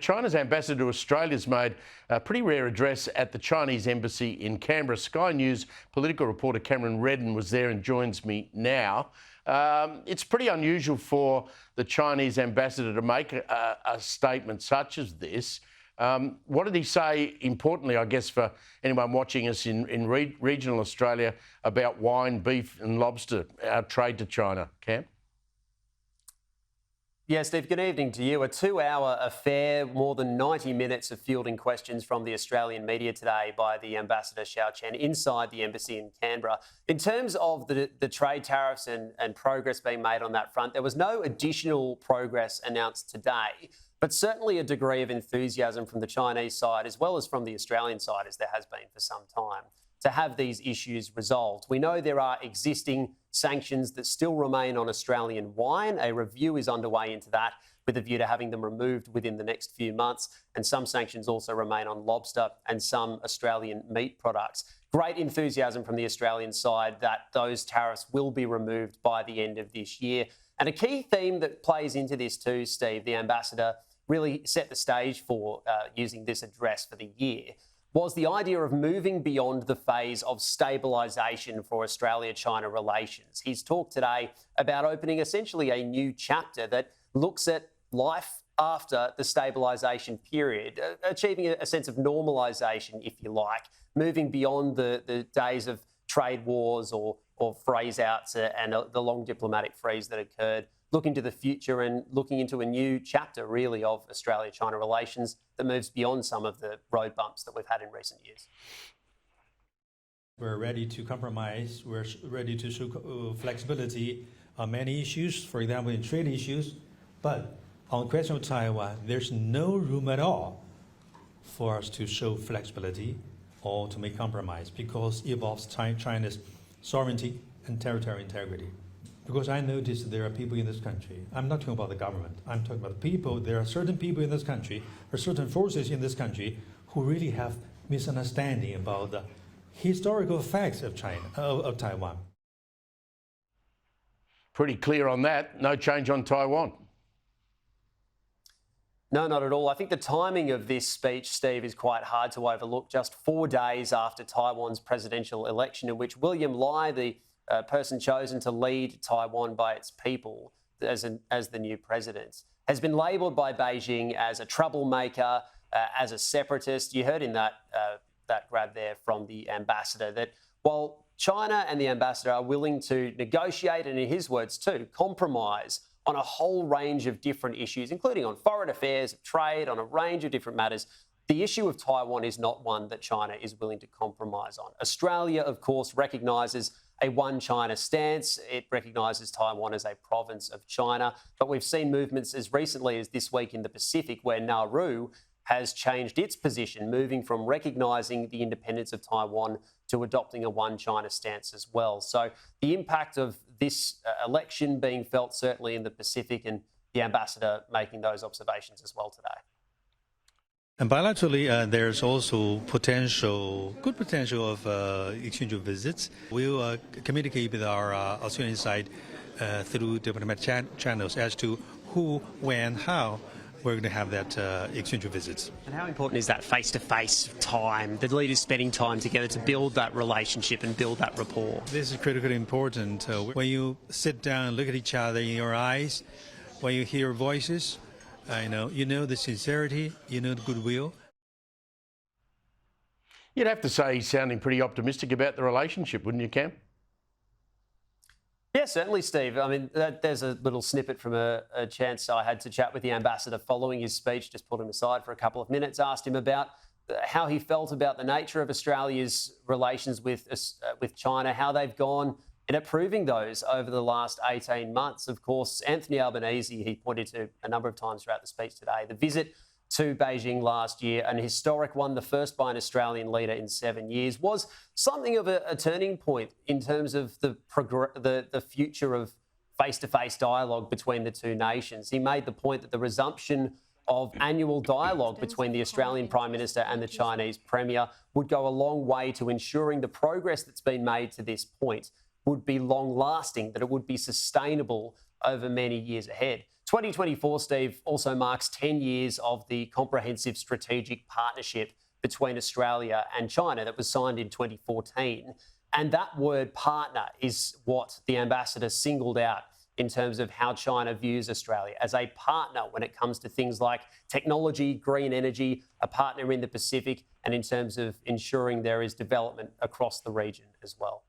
China's ambassador to Australia has made a pretty rare address at the Chinese embassy in Canberra. Sky News political reporter Cameron Reddin was there and joins me now. It's pretty unusual for the Chinese ambassador to make a statement such as this. What did he say, importantly, I guess, for anyone watching us in regional Australia, about wine, beef and lobster, our trade to China? Cam? Yeah, Steve, good evening to you. A 2-hour affair, more than 90 minutes of fielding questions from the Australian media today by the Ambassador Xiao Qian inside the embassy in Canberra. In terms of the trade tariffs and progress being made on that front, there was no additional progress announced today, but certainly a degree of enthusiasm from the Chinese side as well as from the Australian side, as there has been for some time, to have these issues resolved. We know there are existing sanctions that still remain on Australian wine. A review is underway into that with a view to having them removed within the next few months. And some sanctions also remain on lobster and some Australian meat products. Great enthusiasm from the Australian side that those tariffs will be removed by the end of this year. And a key theme that plays into this too, Steve, the ambassador really set the stage for using this address for the year, was the idea of moving beyond the phase of stabilisation for Australia-China relations. He's talked today about opening essentially a new chapter that looks at life after the stabilisation period, achieving a sense of normalisation, if you like, moving beyond the days of trade wars or phrase-outs and the long diplomatic freeze that occurred, looking to the future and looking into a new chapter, really, of Australia-China relations that moves beyond some of the road bumps that we've had in recent years. We're ready to compromise. We're ready to show flexibility on many issues, for example, in trade issues. But on the question of Taiwan, there's no room at all for us to show flexibility or to make compromise, because it involves China's sovereignty and territorial integrity. Because I noticed there are people in this country, I'm not talking about the government, I'm talking about the people. There are certain people in this country, or certain forces in this country, who really have misunderstanding about the historical facts of China, of Taiwan. Pretty clear on that. No change on Taiwan. No, not at all. I think the timing of this speech, Steve, is quite hard to overlook. Just 4 days after Taiwan's presidential election, in which William Lai, the person chosen to lead Taiwan by its people as the new president, has been labelled by Beijing as a troublemaker, as a separatist. You heard in that grab there from the ambassador that while China and the ambassador are willing to negotiate, and in his words too, compromise on a whole range of different issues, including on foreign affairs, trade, on a range of different matters, the issue of Taiwan is not one that China is willing to compromise on. Australia, of course, recognises a one China stance. It recognises Taiwan as a province of China. But we've seen movements as recently as this week in the Pacific, where Nauru has changed its position, moving from recognising the independence of Taiwan to adopting a one China stance as well. So the impact of this election being felt certainly in the Pacific, and the ambassador making those observations as well today. And bilaterally, there's also good potential of exchange of visits. We'll communicate with our Australian side through diplomatic channels as to who, when, how we're going to have that exchange of visits. And how important is that face-to-face time, the leaders spending time together to build that relationship and build that rapport? This is critically important. When you sit down and look at each other in your eyes, when you hear voices, you know the sincerity, you know the goodwill. You'd have to say he's sounding pretty optimistic about the relationship, wouldn't you, Cam? Yeah, certainly, Steve. I mean, there's a little snippet from a chance I had to chat with the ambassador following his speech, just pulled him aside for a couple of minutes, asked him about how he felt about the nature of Australia's relations with China, how they've gone in approving those over the last 18 months. Of course, Anthony Albanese, he pointed to a number of times throughout the speech today, the visit to Beijing last year, an historic one, the first by an Australian leader in 7 years, was something of a turning point in terms of the future of face-to-face dialogue between the two nations. He made the point that the resumption of annual dialogue between the Australian Prime Minister and the Chinese Premier would go a long way to ensuring the progress that's been made to this point would be long-lasting, that it would be sustainable over many years ahead. 2024, Steve, also marks 10 years of the comprehensive strategic partnership between Australia and China that was signed in 2014. And that word partner is what the ambassador singled out in terms of how China views Australia as a partner when it comes to things like technology, green energy, a partner in the Pacific, and in terms of ensuring there is development across the region as well.